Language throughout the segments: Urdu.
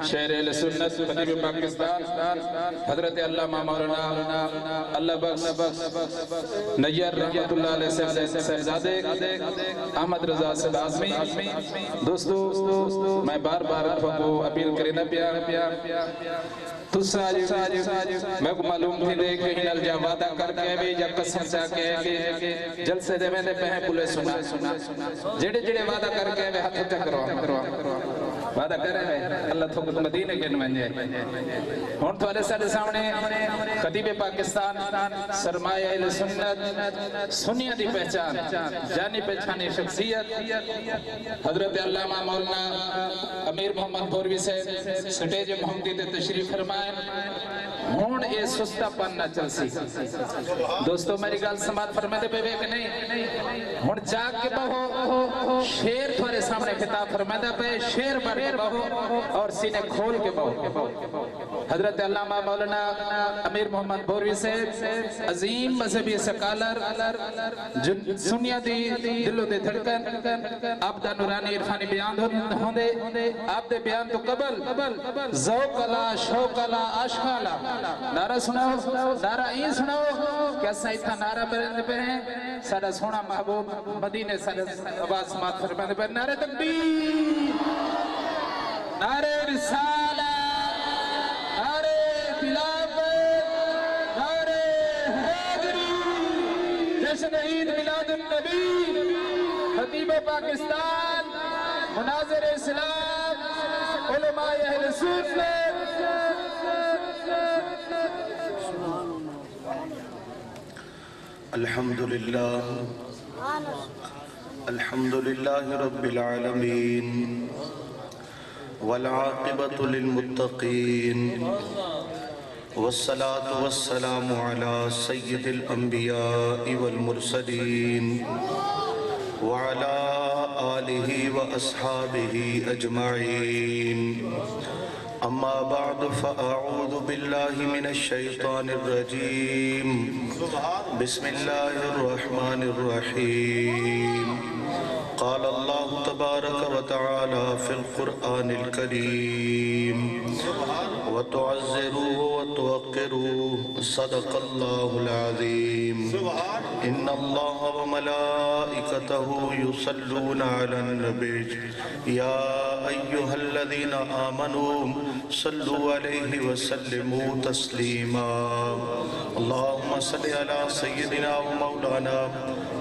شہر اہل سنت خطیب پاکستان حضرت علامہ مولانا اللہ بخش نیر رحمت اللہ علیہ صاحبزادے احمد رضا صاحب اعظمی دوستو میں بار بار کو اپیل کرنا پیا تو ساجو میں کو معلوم تھی دے کہ ہنال جا وعدہ کر کے بھی یا قسم چاہ کے جلسے دے میں نے پہن پلے سنا جڑے وعدہ کر کے بھی ہاتھ اٹھا کروا وعدہ کر رہے ہیں اللہ تو مدینہ کے نمائندے ہون تو علیہ سارے سامنے خطیب پاکستان سرمایہ اہل سنت سنیہ دی پہچان جانی پہچانی شخصیت حضرت علامہ مولانا امیر محمد بوروی سے سٹیج محمدی تے تشریف فرمائیں ہون اے سستہ پن نہ چل سی دوستو میری گال سماعت فرمائے دے بے کہ نہیں ہون جاگ کے بہو شیر تھوڑے سامنے خطاب فرمائے دے پہ شیر بر کے بہو اور سینے کھول کے بہو حضرت علامہ مولانا امیر محمد بوروی سے عظیم مذہبی سکالر سنیا دی دلو دے دھڑکن آپ دا نورانی عرفانی بیان ہوں دے آپ دے بیان تو قبل ذوق اللہ شوق اللہ عاشق اللہ نعرہ سناؤ نعرہ این سناؤ کیسا اتنا نعرہ برنے پہ ہیں سارا سونا محبوب مدینے سارا آواز سماعت فرمانے پہ نعرہ تکبیر نعرہ رسالہ نعرہ خلافت نعرہ حیدری جشن عید میلاد النبی خطیب پاکستان مناظر اسلام علماء اہل سنت الحمدللہ رب العالمین والعاقبۃ للمتقین والصلاة والسلام علی سید الانبیاء والمرسلین وعلی آلہ واصحابہ اجمعین اما بعد فاعوذ باللہ من الشیطان الرجیم بسم اللہ الرحمن الرحیم قال اللہ تبارک و تعالی فی القرآن الکریم وتعزروه وتوقروه صدق اللہ العظیم ان اللہ وملائکته یصلون علی النبی یا ایہا الذین آمنوا صلوا علیہ وسلموا تسلیما اللہم صلی علی سیدنا و مولانا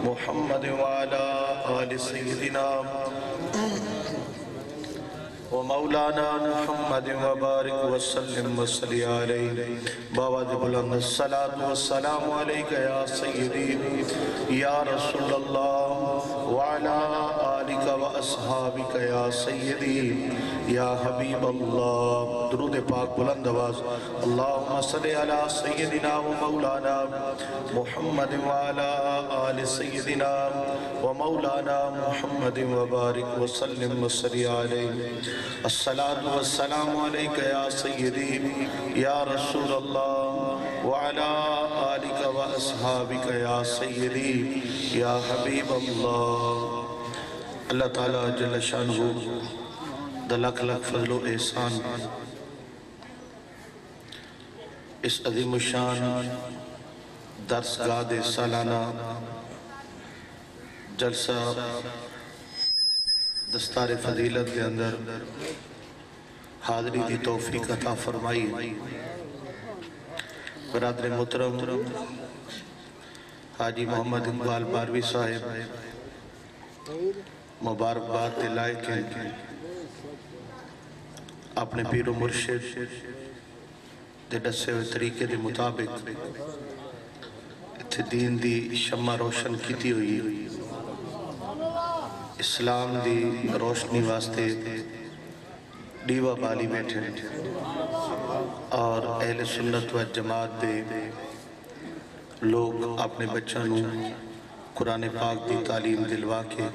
محمد وعلا آل سیدنا و مولانا محمد وبارک وسلم وصلی علیہ باواد بلند الصلاة والسلام علیکہ یا سیدی یا رسول اللہ وعلا آلک و اصحابک یا سیدی یا حبیب اللہ درود پاک بلند آواز اللہم صلی علی سیدنا و مولانا محمد وعلا آل سیدنا و مولانا محمد وبارک وسلم وصلی علیہ الصلاة والسلام علیکہ یا سیدی یا رسول اللہ وعلا آلک و اصحابک یا سیدی یا حبیب اللہ اللہ تعالیٰ جل شانہ دلک لک فضل و احسان اس عظیم الشان درسگاہ دے سالانہ جلسہ دستار فضیلت کے اندر حاضری دی توفیق عطا فرمائی برادر محترم حاجی محمد اقبال باروی صاحب مبارکباد دلائے کے اپنے پیر و مرشد دے ڈسے ہوئے طریقے دے مطابق اتھے دین دی شمع روشن کیتی ہوئی اسلام دی روشنی واسطے دیوہ بالی بیٹھے اور اہل سنت و جماعت دے لوگ اپنے بچوں قرآن پاک دی تعلیم دلوا کے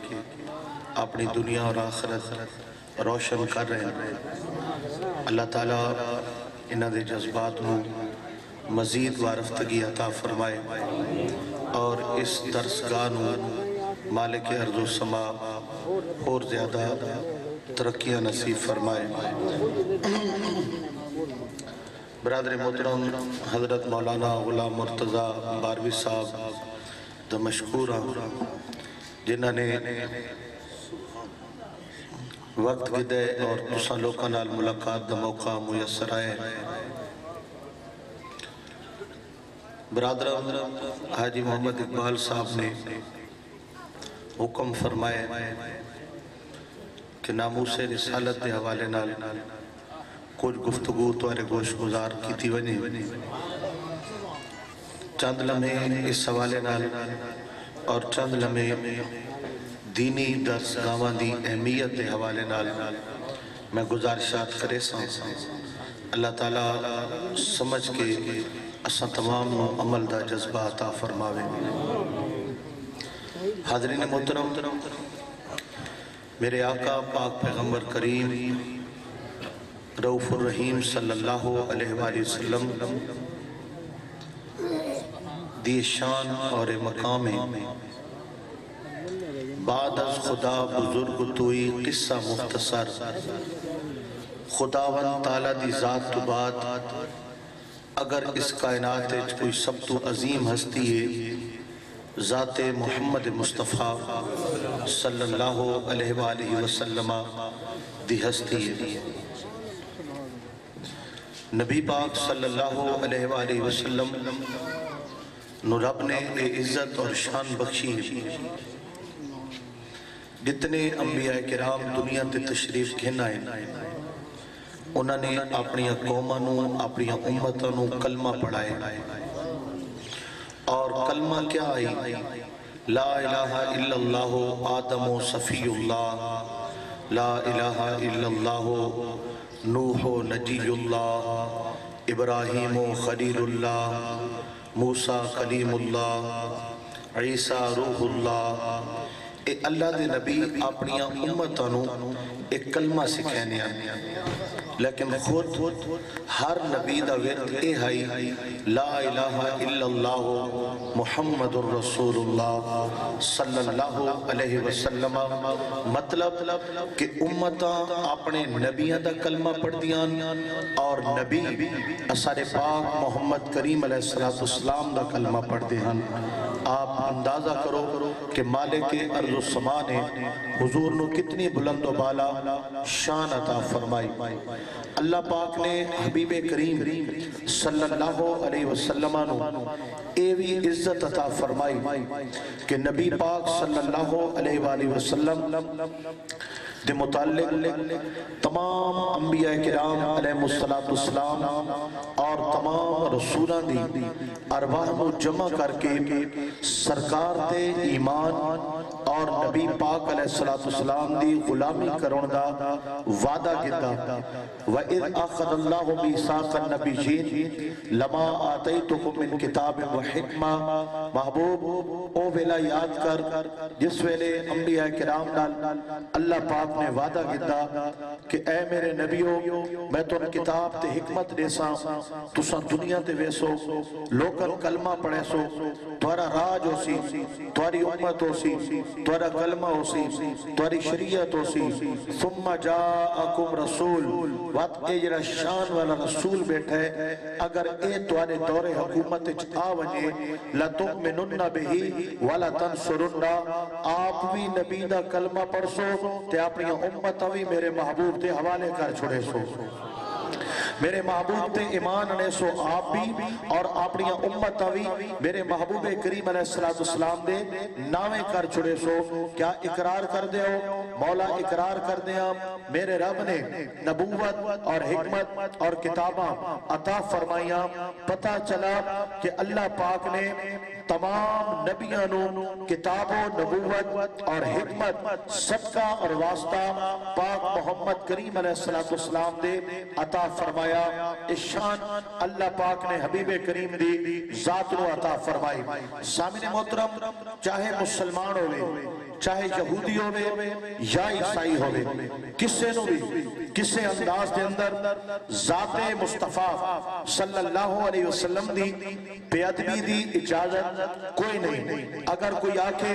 اپنی دنیا اور آخرت روشن کر رہے ہیں اللہ تعالیٰ انہاں دے جذبات نو مزید وارفتگی عطا فرمائے اور اس درسگاہ نو مالک ارض و سما اور زیادہ ترقیاں نصیب فرمائے برادر محترم حضرت مولانا غلام مرتضی باروی صاحب دا مشکور جنہاں نے وقت گدے اور تساں لوکاں نال ملاقات دا موقع میسر آئے. برادر حاجی محمد اقبال صاحب نے حکم فرمائے کہ ناموس رسالت دے حوالے نال کچھ گفتگو توارے گوش گزار کی تھی ونی. چند لمحے اس حوالے نال اور چند لمحے دینی درس گاوان دی اہمیت دے حوالے نال میں گزارشات کرے ساں. اللہ تعالیٰ سمجھ کے اساں تمام عمل دا جذبہ عطا فرماوے. حاضرین محترم، میرے آقا پاک پیغمبر کریم رؤوف الرحیم صلی اللہ علیہ وآلہ وسلم دی شان اور مقام بعد از خدا بزرگ توئی قصہ مختصر خداوند تعالیٰ دی ذات تو بعد اگر اس کائنات کوئی سب تو عظیم ہستی ہے ذات محمد مصطفیٰ صلی اللہ علیہ وآلہ وسلم دی ہستی ہے. نبی پاک صلی اللہ علیہ وآلہ وسلم نو رب نے عزت اور شان بخشی. جتنے انبیاء کرام دنیا تے تشریف کہنا ہے انہوں نے اپنی قوموں اپنی امتوں کلمہ پڑھائے. اور کلمہ کیا آئی؟ لا الہ الا اللہ آدم و صفی اللہ، لا الہ الا اللہ نوح و نجی اللہ، ابراہیم و خلیل اللہ، موسیٰ کلیم اللہ، عیسیٰ روح اللہ. اے اللہ دے نبی اپنی امتوں ایک کلمہ سکھینے ہیں، لیکن خود ہر نبی دا ورد اے ہے لا الہ الا اللہ محمد الرسول اللہ صلی اللہ علیہ وسلم. مطلب کہ امتاں اپنے نبیاں دا کلمہ پڑھ دیان اور نبی اثر پاک محمد کریم علیہ السلام دا کلمہ پڑھ دیان. آپ اندازہ کرو کہ مالک ارض و سما نے حضور نو کتنی بلند و بالا شان عطا فرمائی. اللہ پاک نے حبیب کریم صلی اللہ علیہ وسلم نو ایوی عزت عطا فرمائی کہ نبی پاک صلی اللہ علیہ وآلہ وسلم دے متعلق تمام انبیاء کرام علیہ السلام اور تمام رسولان دی ارواح کو جمع کر کے سرکار دے ایمان اور نبی پاک علیہ السلام دی غلامی کرون دا وعدہ کیتا. وَإِذْ أَخَذَ اللَّهُ مِيثَاقَ النَّبِيِّينَ لَمَا آتَيْتُكُم مِّن كِتَابٍ وَحِکْمَةٍ. محبوب او ویلا یاد کر جس ویلے انبیاء کرام نال اللہ پاک نے وعدہ کیتا کہ اے میرے نبیوں میں تم کتاب تے حکمت دے ساں، تساں دنیا تے ویسو لوکن کلمہ پڑھے سو، توارا راج ہو سی، تواری امت ہو سی، توارا کلمہ ہو سی، تواری شریعت ہو سی. ثم جاءکم رسول، وقت اے جڑا شان والا رسول بیٹھا ہے اگر اے توارے دور حکومت آ ونجے لَتُؤْمِنُنَّ بِهِ وَلَا تَنْصُرُنَّ. آپ بھی نبی دا کلمہ پڑھ سو تے اپنی امت بھی میرے محبوب دے حوالے کر چھڑے سو. میرے محبوب تے ایمان نے سو آپ بھی اور اپنی امت بھی میرے محبوب کریم علیہ السلام دے نامے کر چھڑے سو. کیا اقرار کر دے ہو؟ مولا اقرار کر دیا میرے رب نے نبوت اور حکمت اور کتاباں عطا فرمائیاں. پتہ چلا کہ اللہ پاک نے تمام نبیانوں کتاب و نبوت اور حکمت صدقہ اور واسطہ پاک محمد کریم علیہ السلام دے عطا فرمایا. شان اللہ پاک نے حبیب کریم دی ذات نو عطا فرمائی. سامنے محترم، چاہے مسلمان ہوئے، چاہے یہودی ہوئے یا عیسائی ہوئے، کسے نو بھی کسے انداز دے اندر ذات مصطفیٰ صلی اللہ علیہ وسلم دی بے ادبی دی اجازت کوئی نہیں. اگر کوئی آکے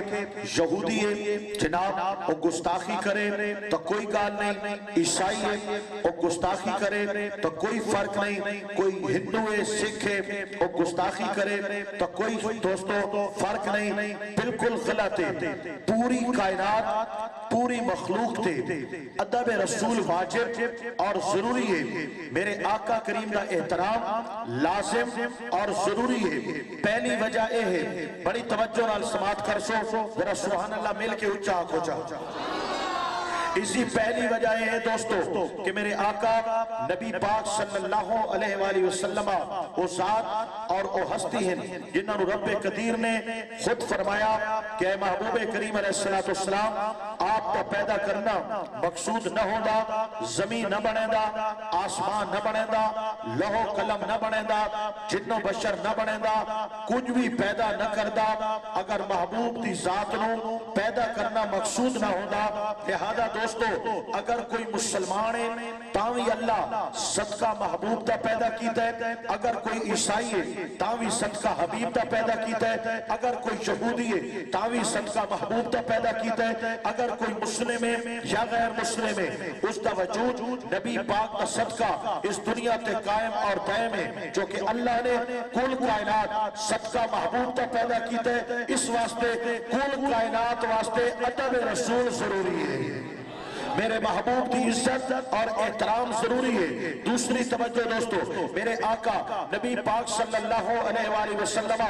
یہودی ہے جناب وہ گستاخی کرے تو کوئی گال نہیں، عیسائی ہے وہ گستاخی کرے تو کوئی فرق نہیں، کوئی ہندو ہے سکھ ہے وہ گستاخی کرے تو کوئی دوستو فرق نہیں، بالکل غلط ہے. پوری کائنات پوری مخلوق تھے، ادب رسول واجب اور ضروری ہے. میرے آقا کریم کا احترام لازم اور ضروری ہے. پہلی وجہ یہ ہے، بڑی توجہ نال سماعت کر سو، ذرا سبحان اللہ مل کے اچھا آنکھو جا. اسی پہلی وجہ یہ ہے دوستو کہ میرے آقا نبی پاک صلی اللہ علیہ وآلہ وسلم وہ ذات اور وہ ہستی ہیں جنہوں رب قدیر نے خود فرمایا کہ اے محبوب کریم علیہ السلام آپ کا پیدا کرنا مقصود نہ ہوگا، زمین نہ بنے دا، آسمان نہ بنے دا، لوح قلم نہ بنے دا، جن و بشر نہ بنے دا، کچھ بھی پیدا نہ کردا اگر محبوب دی ذات نو پیدا کرنا مقصود نہ ہوگا. لہذا دوستو اگر کوئی مسلمان ہے تاوی اللہ صدقہ محبوب تا پیدا کیتا ہے، اگر کوئی عیسائی ہے تاوی صدقہ حبیب تا پیدا کیتا ہے، اگر کوئی یہودی ہے تاوی صدقہ محبوب تا پیدا کیتا ہے، اگر کوئی مسلم ہے یا غیر مسلم ہے اس کا وجود نبی پاک کا صدقہ اس دنیا تے قائم اور دائم ہے. جو کہ اللہ نے کل کائنات صدقہ محبوب تا پیدا کیتا ہے، اس واسطے کل کائنات واسطے ادب رسول ضروری ہے، میرے محبوب کی عزت اور احترام ضروری ہے. دوسری توجہ دوستو، میرے آقا نبی پاک صلی اللہ علیہ وآلہ وسلم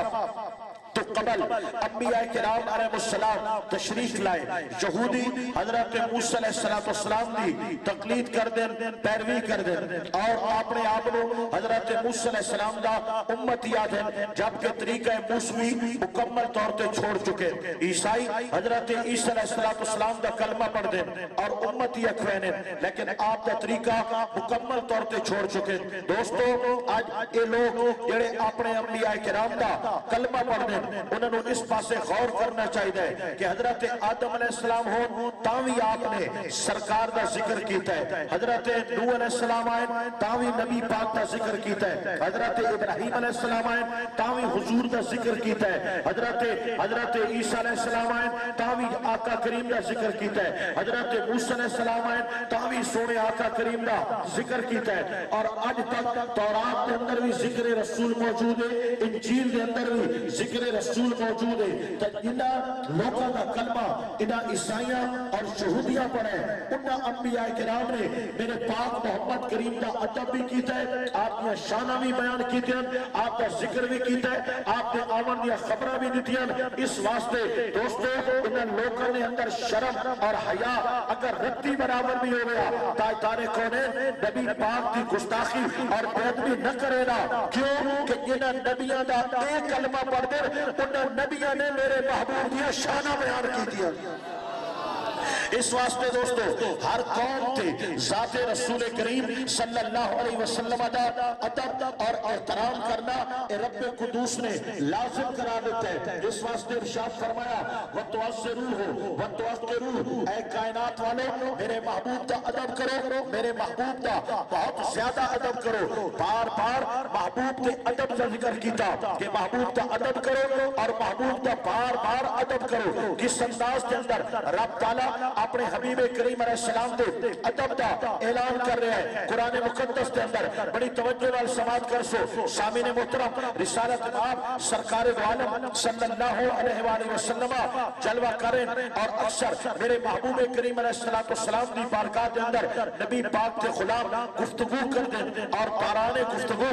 تو قبل انبیاء کرام علیہ السلام تشریف لائے. یہودی حضرت موسیٰ علیہ السلام دی تقلید کر دیں، پیروی کر دیں اور اپنے آپنو حضرت موسیٰ علیہ السلام دا امت یاد ہے، جبکہ طریقہ موسوی مکمل طور تے چھوڑ چکے. عیسائی حضرت عیسیٰ علیہ السلام دا کلمہ پڑھ دیں اور امتی اکھوینے، لیکن آپ دا طریقہ مکمل طور تے چھوڑ چکے. دوستو آج یہ لوگ جڑے اپنے انبیاء کرام دا کلمہ پڑھ دیں انہوں نے اس پاسے غور کرنا چاہیے کہ حضرت آدم علیہ السلام ہون تاوی آپ نے سرکار دا ذکر کیتا ہے، حضرت نوح علیہ السلام آئے تاوی نبی پاک دا ذکر کیتا ہے، حضرت ابراہیم علیہ السلام آئے تاوی حضور دا ذکر کیتا ہے، حضرت عیسیٰ علیہ السلام آئے تاوی آقا کریم دا ذکر کیتا ہے، حضرت موسیٰ علیہ السلام آئے تاوی سونے آقا کریم دا ذکر کیتا ہے. اور آج تک تورات کے اندر بھی ذکر رسول موجود ہے، انجیل کے اندر بھی ذکر رسول موجود ہے. تو انہاں لوگوں کا کلمہ انہاں عیسائیاں اور یہودیاں پڑھے، انہاں انبیاء کرام نے میرے پاک محمد کریم کا ادب بھی کیتا ہے، آپ نے شانہ بھی بیان کیتے ہیں، آپ کا ذکر بھی کیتا ہے، آپ نے آمن یا خبرہ بھی دیتی ہیں. اس واسطے دوستو انہاں لوگوں نے اندر شرم اور حیا اگر رتی برابر بھی ہو گیا تاجدار کونین نبی پاک کی گستاخی اور بیعدبی نہ کرے نا. کیوں کہ انہاں نبیاں دا ایک کلمہ پڑھ دے انہاں نبیاں نے میرے محبوب دیا شانہ بیان کی دیا. اس واسطے دوستو ہر قوم تے ذات رسول کریم صلی اللہ علیہ وسلم دا ادب اور احترام کرنا رب قدوس نے لازم قرار دیتا ہے. اس واسطے ارشاد فرمایا وَتُعَزِّرُوهُ وَتُعَزِّرُوهُ، اے کائنات والو میرے محبوب دا ادب کرو، میرے محبوب دا بہت زیادہ ادب کرو. بار بار محبوب کے ادب کا ذکر کیتا کہ محبوب دا ادب کرو اور محبوب دا بار بار ادب کرو. کس انداز کے اندر رب تعالیٰ اپنے حبیب کریم علیہ السلام دے ادب دا اعلان کر رہے ہیں قرآن مقدس کے اندر. بڑی توجہ نال سماعت کر سو. سامعین محترم رسالت آپ سرکار دو عالم صلی اللہ علیہ وآلہ وسلم جلوہ کریں اور اکثر میرے محبوب کریم علیہ السلام دی بارگاہ کے اندر نبی پاک کے غلام گفتگو کر دیں اور پارانے گفتگو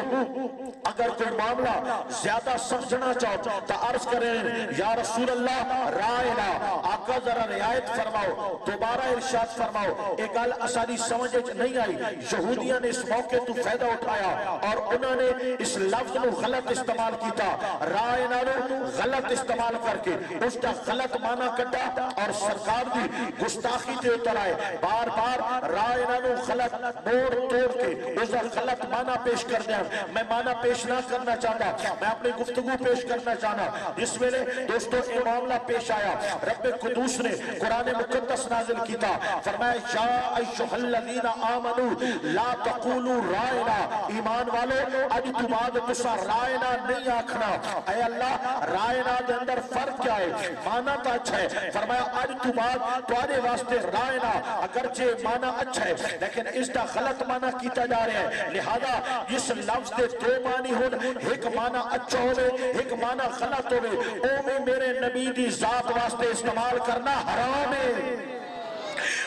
اگر کوئی معاملہ زیادہ سمجھنا چاہو تو عرض کریں یا رسول اللہ رائنا، آقا ذرا رعایت فرماؤ، دوبارہ ارشاد فرماؤ. ایک گل اسانی سمجھ نہیں آئی، یہودیاں نے اس موقع تو فائدہ اٹھایا اور انہوں نے اس لفظ کو غلط استعمال کیتا، رائنا نو غلط استعمال کر کے اس کا غلط معنی کٹا اور سرکار دی گستاخی تے اتر آئے. بار بار رائنا نو غلط موڑ توڑ کے اس کا غلط معنی پیش کر دیا. میں معنی پیش نہ کرنا چاہتا، میں اپنی گفتگو پیش کرنا چاہنا. جس میں دوستو یہ معاملہ پیش آیا رب قدوس نے قرآن مقدس مقدس نازل کیتا، فرمایا یا ایھا الذین آمنو لا تقولوا رائنا، ایمان والو اج تو بعد تسا رائنا نہیں آکھنا۔ اے اللہ رائنا دے اندر فرق کیا ہے؟ معنی تو اچھا ہے، فرمایا اج تو بعد تمہارے واسطے رائنا اگرچہ معنی اچھا ہے لیکن اس دا غلط معنی کیتا جا رہا ہے، لہذا اس لفظ دے دو معنی ہون، ایک معنی اچھا ہوئے ایک معنی غلط ہوئے، او میں میرے نبی دی ذات واسطے استعمال کرنا حرام ہے۔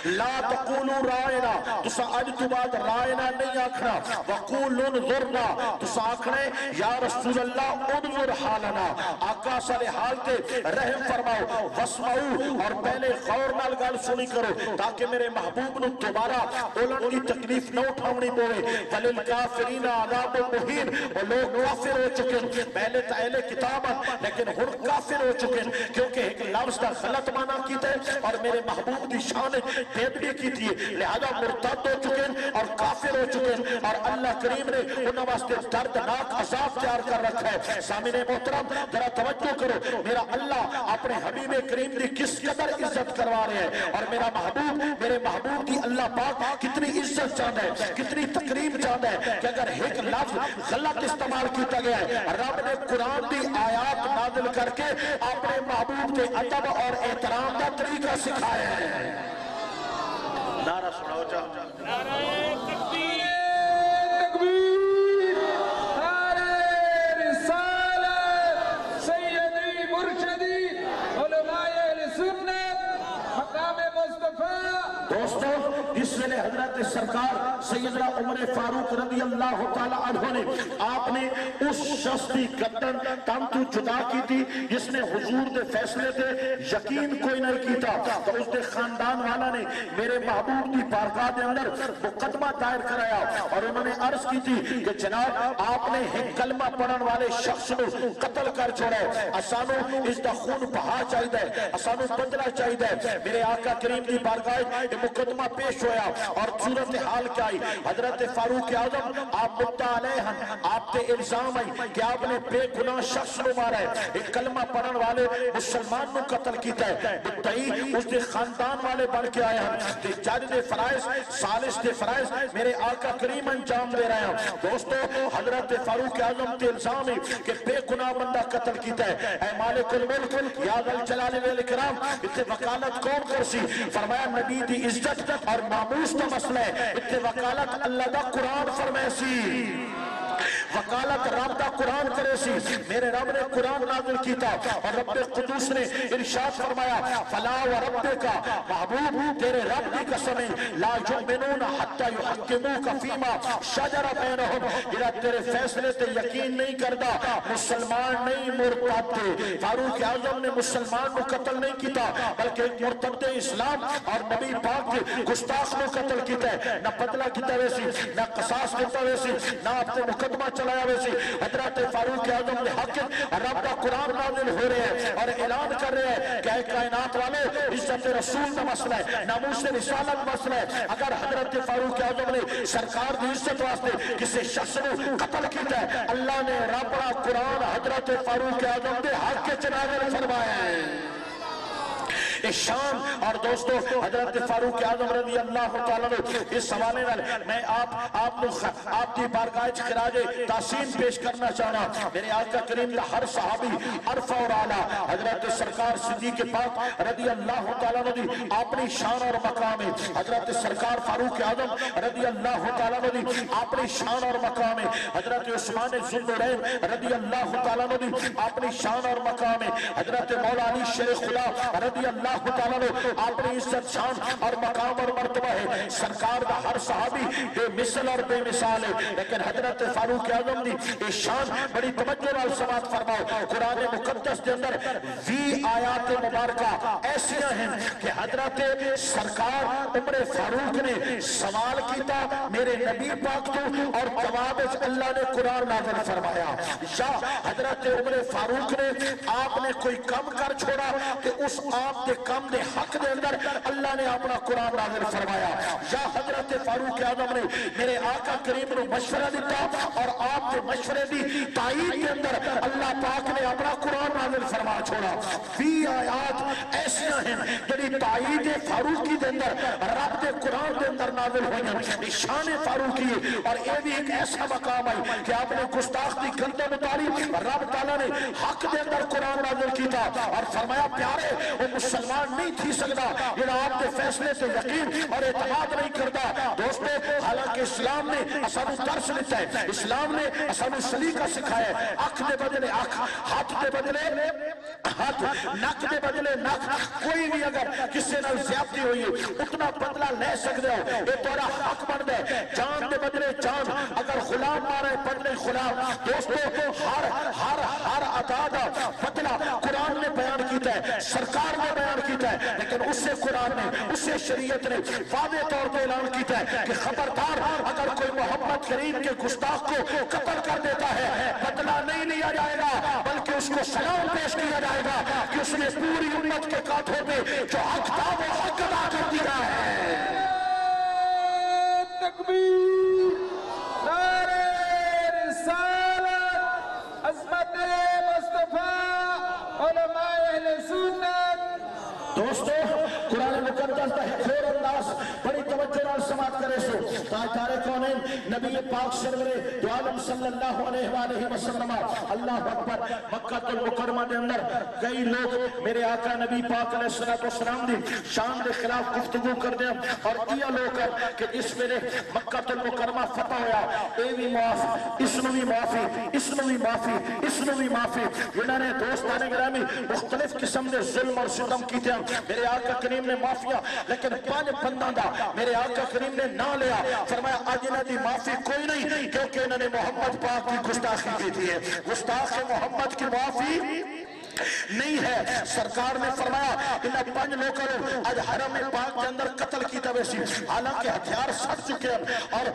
لا تقولوا رائنا، تسا اج تو بعد رائنا نہیں آکھنا، وقولوا انظرنا، تسا آکھنے یا رسول اللہ انظر حالنا، آقا صلی حال تے رحم فرماؤ، واسمعوا اور پہلے غور نال گل سنی کرو تاکہ میرے محبوب نو دوبارہ اولن کی تکلیف نہ اٹھاونی پوے۔ وللکافرین عذاب مہین، وہ لوگ کافر ہو چکے پہلے تو اہل کتاب لیکن ہن کافر ہو چکے کیونکہ ایک لفظ کا غلط معنی کیتے اور میرے محبوب دی شان بےدبی کی تھی، لہذا مرتد ہو چکے اور کافر ہو چکے اور اللہ کریم نے انہاں واسطے دردناک عذاب تیار کر رکھا ہے۔ سامعین محترم ذرا توجہ کرو، میرا اللہ اپنے حبیب کریم دی کس قدر عزت کروا رہے ہیں اور میرا محبوب میرے محبوب دی اللہ پاک کتنی عزت چاہتا ہے، کتنی تقریب چاہتا ہے کہ اگر ایک لفظ غلط استعمال کیتا گیا ہے، رب نے قرآن دی آیات نازل کر کے اپنے محبوب کے ادب اور احترام کا طریقہ سکھایا ہے۔ نعرہ سناؤ چاہو، نعرہ تکبیر، تکبیر، نعرہ رسالت، سیدی مرشدی علماء اہل سنت، مقام مصطفیٰ۔ دوستو اس ویلے حضرت سرکار سیدنا عمر فاروق رضی اللہ تعالی عنہ نے آپ نے اس شخص کی گردن تن تو جدا کی تھی جس نے حضور دے فیصلے تے یقین کوئی نہیں کیتا، تو اس دے خاندان والا نے میرے محبوب کی بارگاہ دے اندر مقدمہ دائر کرایا اور انہوں نے عرض کی تھی کہ جناب آپ نے ایک کلمہ پڑھن والے شخص کو قتل کر چھوڑا ہے، اسانو اس دا خون بہا چاہیے، اسانو بدلہ چاہیے۔ میرے آقا کریم کی بارگاہ مقدمہ پیش ہویا اور صورتحال کیا آئی، حضرت فاروق اعظم آپ مدعا علیہ آپ تے الزام آئی کہ آپ نے بے گناہ شخص کو مارا ہے، ایک کلمہ پڑھن والے مسلمان کو قتل کیتا ہے، مدعی اس دے خاندان والے بن کے آئے ہیں، تے جج دے فرائض سالس دے فرائض میرے آقا کریم انجام دے رہے ہیں۔ دوستو حضرت فاروق اعظم تے الزام ہے کہ بے گناہ بندہ قتل کیتا ہے، اے مالک الملک یا ذا الجلال والاکرام اتنے وکالت کون کرسی؟ فرمایا نبی دی عزت اور ناموس کا مسئلہ ہے، اتنے وکالت اللہ دا قرآن فرمائے سی، وکالت رب دا قرآن کرے سی، میرے رب نے قرآن نازل کیتا اور رب قدوس نے ارشاد فرمایا فلا وربک محبوب تیرے رب کی قسمیں لا یؤمنون حتی یحکموک فیما شجر بینہم، جنہاں تیرے فیصلے تے یقین نہیں کردا مسلمان نہیں مرتد تھے۔ فاروق اعظم نے مسلمان کو قتل نہیں کیتا بلکہ ایک مرتد اسلام اور نبی پاک کے گستاخ کو قتل کیتا ہے، نہ بدلہ کیتا ویسی نہ قصاص کیتا ویسی نہ اپنے مقدمہ چلایا ویسی۔ حضرت فاروق اعظم نے حق رب کا قرآن نازل ہو رہے ہیں اور اعلان کر رہے ہیں کہ اے کائنات والے عزت رسول کا مسئلہ ہے، ناموس رسالت مسئلہ ہے، اگر حضرت فاروق اعظم نے سرکار کی عزت واسطے کسی شخص کو قتل کیتا ہے، اللہ نے رب کا قرآن حضرت فاروق اعظم کے حق کے نازل فرمایا ہے۔ شان اور دوستو حضرت فاروق اعظم رضی اللہ تعالیٰ اس حوالے میں آپ کی بارگاہ خراج تحسین پیش کرنا چاہنا۔ میرے آقا کریم کا ہر صحابی عرف اور اعلیٰ حضرت سرکار صدیق پاک رضی اللہ تعالیٰ نے اپنی شان اور مقام ہے، حضرت سرکار فاروق اعظم رضی اللہ تعالیٰ نے اپنی شان اور مقام ہے، حضرت عثمان ذوالنورین رضی اللہ تعالیٰ نے اپنی شان اور مقام ہے، حضرت مولا علی شیر خدا رضی اللہ تعالیٰ نے اپنی عزت شان اور مقام اور مرتبہ ہے، سرکار دا ہر صحابی بے مثل اور بے مثال ہے، لیکن حضرت فاروق اعظم دی شان بڑی توجہ نال سماعت فرماؤ۔ قرآن مقدس کے اندر 20 آیات مبارکہ ایسیاں ہیں کہ حضرت سرکار عمر فاروق نے سوال کیتا میرے نبی پاک تو اور جواب اللہ نے قرآن نازل فرمایا، یا حضرت عمر فاروق نے آپ نے کوئی کم کر چھوڑا کہ اس آپ کے کم دے حق دے اندر اللہ نے اپنا قرآن نازل فرمایا. یا حضرت فاروق اعظم نے میرے آقا کریم نے مشورہ دیتا اور آپ کے مشورے دی تائید کے اندر اللہ پاک نے اپنا قرآن نازل فرما چھوڑا. 20 آیات ایسیاں ہیں جڑی تائید فاروقی دے اندر رب دے قرآن دے اندر نازل ہوئی. شان فاروقی اور یہ بھی ایک ایسا مقام ہے کہ آپ نے گستاخ دی گندے متاری رب تعالیٰ نے حق دے اندر قرآن نازل کیتا اور فرمایا پیارے وہ مسلمان نہیں تھی سکتا یہ آپ کے فیصلے سے یقین اور اعتماد نہیں کرتا. دوستو حالانکہ اسلام نے اسانو درس لیتا ہے, اسلام نے اسانو سلیقہ سکھایا ہے. اکھ دے بدلے اکھ, ہاتھ دے بدلے ہاتھ, نک دے بدلے نک. کوئی بھی اگر کسی نال زیادتی ہوئی اتنا بدلہ لے سکتے ہو, یہ تورا حق بن ہے. جان دے بدلے جان, اگر غلام مارے بدلے غلام. دوستو ہر عطا دا بدلہ قرآن نے بیان کیتا ہے, سرکار نے بیان کیتا ہے, لیکن اس سے قرآن نے اس سے شریعت نے واضح طور پہ اعلان کیتا ہے کہ خبردار اگر کوئی محمد کریم کے گستاخ کو قتل کر دیتا ہے بدلہ نہیں لیا جائے گا بلکہ اس کو سلام پیش کیا جائے گا کہ اس نے پوری امت کے کاتھوں پہ جو حق تھا وہ حق ادا کر دیا ہے. تکبیر, نعرہ رسالت, عظمت مصطفیٰ, علماء اہل سنت. دوستو قرآن مقدس کا خیر انداز بڑی توجہ نال سماعت کرے سو. تاجدار کونین نبی پاک سرور دو عالم صلی اللہ علیہ وآلہ وسلم اللہ اکبر مکہ المکرمہ دے اندر کئی لوگ میرے آقا نبی پاک علیہ السلام دی شان دے خلاف گفتگو کر دیں اور یہ لوگ کہ اس میرے مکہ المکرمہ فتح ہویا اے بھی معافی, اس نو بھی معافی, اس نو بھی معافی, اس نو بھی معافی. انہوں نے دوستان گرامی مختلف قسم دے ظلم اور ستم کیتے ہیں. میرے آقا کریم نے معافیا لیکن 5 بندہ دا میرے آقا کریم نے نہ لیا. فرمایا آج انہوں دی معافی کوئی نہیں کیونکہ انہوں نے محمد پاک کی گستاخی کی تھی ہے. گستاخ محمد کی معافی نہیں ہے. سرکار نے فرمایا انہیں 5 لوگوں آج حرم پاک کے اندر قتل کی تویسی حالانکہ ہتھیار سٹ چکے ہیں اور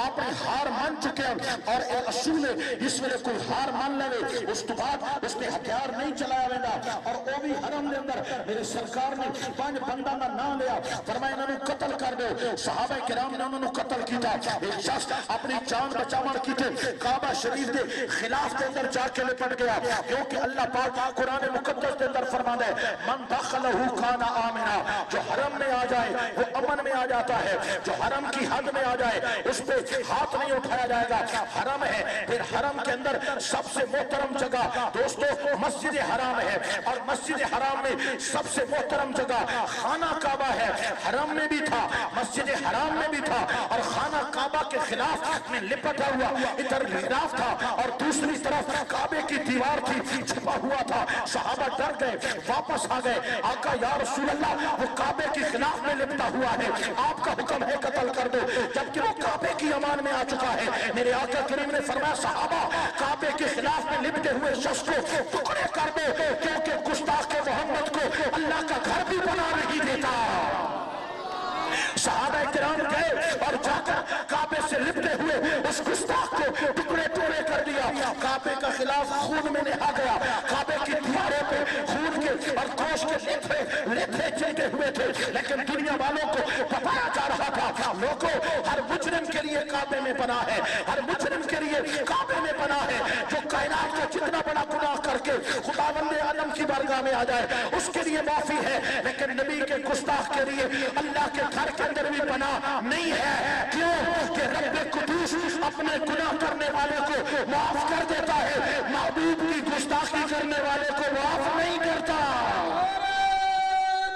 اپنی ہار مان چکے ہیں اور ایک اصول ہے جس میں کوئی ہار مان لے اس تو بعد اس نے ہتھیار نہیں چلایا ویندہ اور وہ بھی حرم دے اندر میرے سرکار نے 5 بندہ کا نام لیا. فرمایا انہوں نے قتل کر دو. صحابہ کرام نے انہوں نے قتل کیتا. ایک شخص اپنی جان بچاون کیتے کعبہ شریف دے خلاف دے اندر جا کے لپٹ گیا کیونکہ اللہ پاک قرآن مقدس کے اندر فرماتا ہے من دخلہ کان آمنا, جو حرم میں آ جائے وہ امن میں آ جاتا ہے. جو حرم کی حد میں آ جائے اس پہ ہاتھ نہیں اٹھایا جائے گا. حرم ہے, پھر حرم کے اندر سب سے محترم جگہ دوستو مسجد حرام ہے اور مسجد حرام میں سب سے محترم جگہ خانہ کعبہ ہے. حرم میں بھی تھا, مسجد حرام میں بھی تھا اور خانہ کعبہ کے خلاف میں لپٹا ہوا ادھر محراب تھا اور دوسری طرف کعبے کی دیوار تھی چھپا ہوا تھا. صحابہ ڈر گئے, واپس آ گئے. آقا یا رسول اللہ وہ کعبے کی خلاف میں لپٹا ہوا ہے, آپ کا حکم ہے قتل کر دو. جبکہ وہ کعبے کی امان میں آ چکا ہے. میرے آقا کریم نے فرمایا صحابہ کعبے کے خلاف میں لپٹے ہوئے شخص کو ٹکڑے کر دو کیونکہ گستاخ محمد کو اللہ کا گھر بھی بنا نہیں دیتا. صحابہ کرام گئے اور جا کر کعبے سے لپٹے ہوئے اس گستاخ کو ٹکڑے ٹکڑے کر دیا. کعبے کا خلاف خون میں نہا گیا. کعبے کی دیواروں پہ خون کے اور گوشت کے لیتھے چلتے ہوئے تھے لیکن دنیا والوں کو بتایا جا رہا تھا لوگوں ہر مجرم کے لیے کعبے میں پناہ ہے, ہر مجرم کے لیے کعبے میں پناہ ہے. جو کائنات کو جتنا بڑا گناہ کر کے خداوند عالم کی بارگاہ میں آ جائے اس کے لیے معافی ہے, لیکن نبی کے گستاخ کے لیے اللہ کے گھر کے اندر بھی پناہ نہیں ہے. کیوں کہ رب قدوس اپنے گناہ کرنے والے کو معاف کر دیتا ہے, محبوب کی گستاخی کرنے والے کو معاف نہیں کرتا.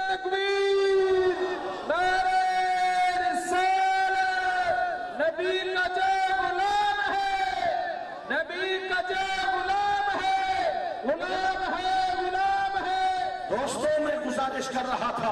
تکبیر, نعرہ رسالت. نبی کا جو غلام ہے, نبی کا جو غلام ہے, غلام ہے, غلام ہے. دوستوں میں گزارش کر رہا تھا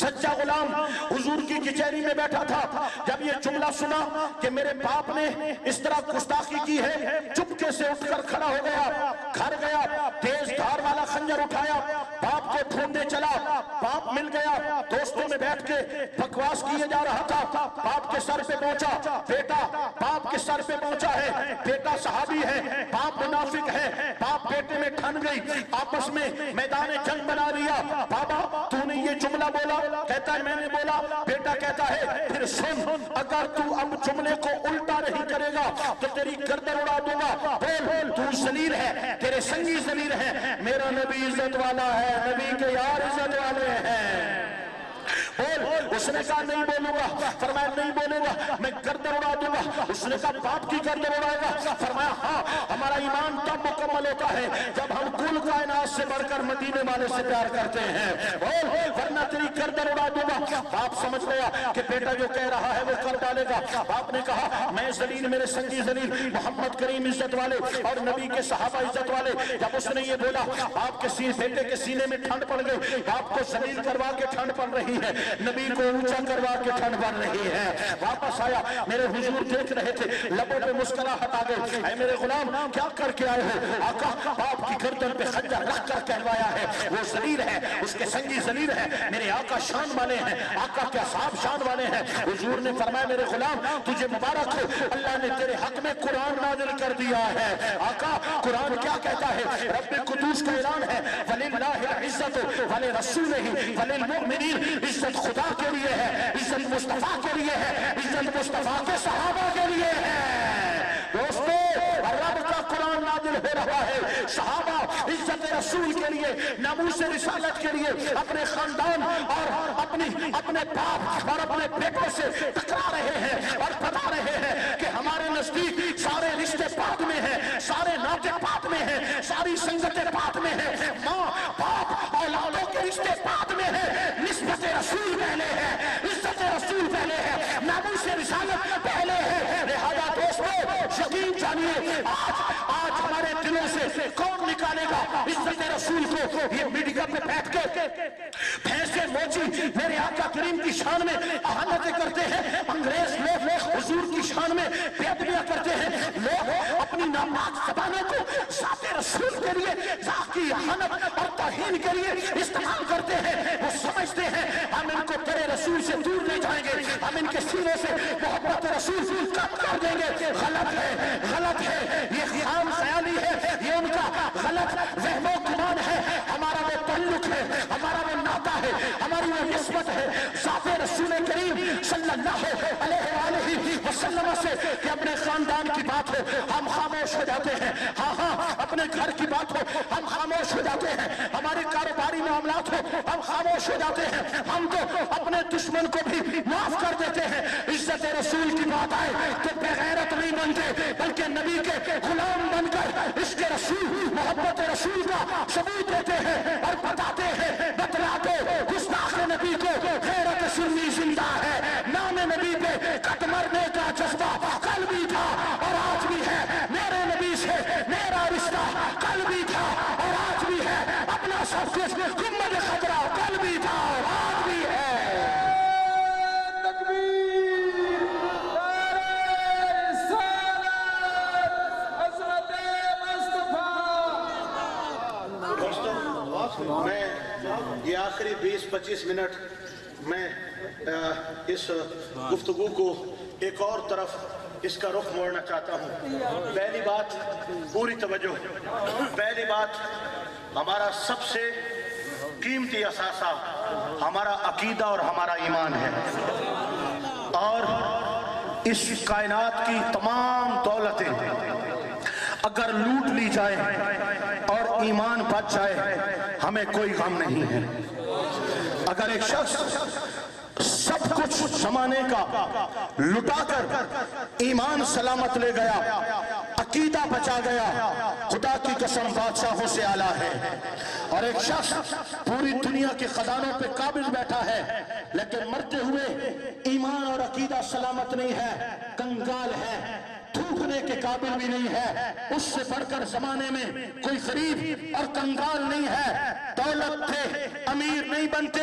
سچا غلام حضور کی کچہری میں بیٹھا تھا. جب یہ جملہ سنا کہ میرے باپ نے اس طرح گستاخی کی ہے، چپکے سے اٹھ کر کھڑا ہو گیا، گھر گیا، تیز دھار والا خنجر اٹھایا، باپ کو ڈھونڈنے چلا. باپ مل گیا، دوستوں میں بیٹھ کے بکواس کیے جا رہا تھا. باپ کے سر پہ پہنچا بیٹا، باپ کے سر پہ پہنچا ہے بیٹا صحابی ہے، باپ منافق ہے. باپ بیٹے میں ٹھن گئی، آپس میں میدان جنگ بنا لیا. بابا تو نے یہ جملہ بولا؟ کہتا ہے میں نے بولا. بیٹا کہتا ہے پھر سن، اگر تو اب جملے کو الٹا نہیں کرے گا تو تیری گردن اڑا دوں گا. بول، تو ذلیل ہے، تیرے سنگی ذلیل ہے. میرا نبی عزت والا ہے، نبی کے یار عزت والے ہیں. بول. اس نے کہا نہیں بولوں گا. فرمایا نہیں بولوں گا، میں گردن اڑا دوں گا. اس نے کہا باپ کی گردن اڑائے گا؟ فرمایا ہاں. ہمارا ایمان تب مکمل ہوتا ہے جب ہم کل کائنات سے بڑھ کر مدینے والے سے پیار کرتے ہیں. بول، ورنہ تیری گردن اڑا دوں گا. باپ سمجھ گیا کہ بیٹا جو کہہ رہا ہے وہ کر ڈالے گا. باپ نے کہا میں ذلیل، میرے سنگی ذلیل، محمد کریم عزت والے اور نبی کے صحابہ عزت والے. جب اس نے یہ بولا باپ کے بیٹے کے سینے میں ٹھنڈ پڑ گئی. باپ کو ذلیل کروا کے ٹھنڈ پڑ رہی ہے، نبی کو اونچا کروا کے ٹھنڈ پڑ رہی ہے. واپس آیا، میرے حضور دیکھ رہے تھے، لبوں پہ مسکراہٹ آ گئی. اے میرے غلام کیا کر کے آئے ہو؟ آقا باپ کی گردن پہ خنجر رکھ کر کہلوایا ہے، وہ ذلیل ہے، اس کے سنگی ذلیل ہے. میرے آقا شان والے ہیں، آقا کے اصحاب شان والے ہیں. حضور نے فرمایا میرے غلام تجھے مبارک ہو، اللہ نے تیرے حق میں قرآن نازل کر دیا ہے. آقا قرآن کیا کہتا ہے؟ رب قدوس کا اعلان ہے وَلِلَّهِ الْعِزَّةُ وَلِرَسُولِهِ وَلِلْمُؤْمِنِينَ. عزت خدا کے لیے ہے، عزت مصطفیٰ کے لیے ہے، عزت مصطفیٰ کے صحابہ کے لیے ہے. دوستو رب کا قرآن نازل ہو رہا ہے، صحابہ عزت رسول کے لیے، ناموس رسالت کے لیے اپنے خاندان اور اپنے باپ اور اپنے بیٹوں سے ٹکرا رہے ہیں اور بتا رہے ہیں کہ ہمارے نزدیک سارے رشتے پات میں ہیں، سارے ناطے پات میں ہیں، ساری سنگتیں پات میں ہیں، ماں باپ اولادوں کے رشتے پات میں ہیں. نسبت رسول پہلے ہے، عزت رسول پہلے ہے، ناموس رسالت پہلے ہے. لہذا دوستو یقین جانیے آج ہمارے دلوں سے کون نکالے گا عزت رسول کو؟ یہ میڈیا پہ بیٹھ کے بھینسے موچی میرے آقا کریم کی شان میں اہانتیں کرتے ہیں، انگریز لوگ حضور کی شان میں بے ادبیاں کرتے ہیں. لوگ اپنی ناپاک زبانوں کو ذات رسول کے لیے، ذات کی اہانت اور توہین کے لیے استعمال کرتے ہیں. وہ سمجھتے ہیں ہم ان کو تیرے رسول سے دور لے جائیں گے، ہم ان کے سینوں سے محبت رسول کم کر دیں گے. غلط ہے، غلط ہے، یہ خیام خیالی ہے، یہ ان کا غلط وہم و گمان ہے. ہمارا وہ تعلق ہے، ہمارا وہ ناطہ ہے، ہماری وہ نسبت ہے ذات رسول کریم صلی اللہ علیہ وآلہ وسلم سے کہ اپنے خاندان کی بات ہو ہم خاموش ہو جاتے ہیں. ہاں اپنے گھر کی بات ہو ہم خاموش ہو جاتے ہیں، ہمارے کاروباری معاملات ہو ہم خاموش ہو جاتے ہیں. ہم تو اپنے دشمن کو بھی معاف کر دیتے ہیں. عزت رسول کی بات آئے تو بغیرت نہیں بنتے بلکہ نبی کے غلام بن کر عشق رسول، محبت رسول کا ثبوت دیتے ہیں اور بتاتے ہیں، بتلاتے گستاخ نبی کو غیرت سنی زندہ ہے. نام نبی پہ کٹ مرنے کا جذبہ کل بھی تھا اور آج بھی ہے. میرے نبی سے میرا رشتہ کل بھی تھا اور آج بھی ہے. اپنا سب کچھ گنبد خضرا کل بھی تھا اور آج بھی ہے. میں یہ آخری 20-25 منٹ میں اس گفتگو کو ایک اور طرف اس کا رخ موڑنا چاہتا ہوں. پہلی بات پوری توجہ، پہلی بات ہمارا سب سے قیمتی اثاثہ ہمارا عقیدہ اور ہمارا ایمان ہے. اور اس کائنات کی تمام دولتیں اگر لوٹ لی جائے اور ایمان بچ جائے ہمیں کوئی غم نہیں ہے. اگر ایک شخص سب کچھ زمانے کا لٹا کر ایمان سلامت لے گیا، عقیدہ بچا گیا، خدا کی قسم بادشاہوں سے اعلیٰ ہے. اور ایک شخص پوری دنیا کے خزانوں پہ قابض بیٹھا ہے لیکن مرتے ہوئے ایمان اور عقیدہ سلامت نہیں ہے، کنگال ہے، تھوکنے کے قابل بھی نہیں ہے. اس سے بڑھ کر زمانے میں کوئی غریب اور کنگال نہیں ہے. دولت تھے امیر نہیں بنتے،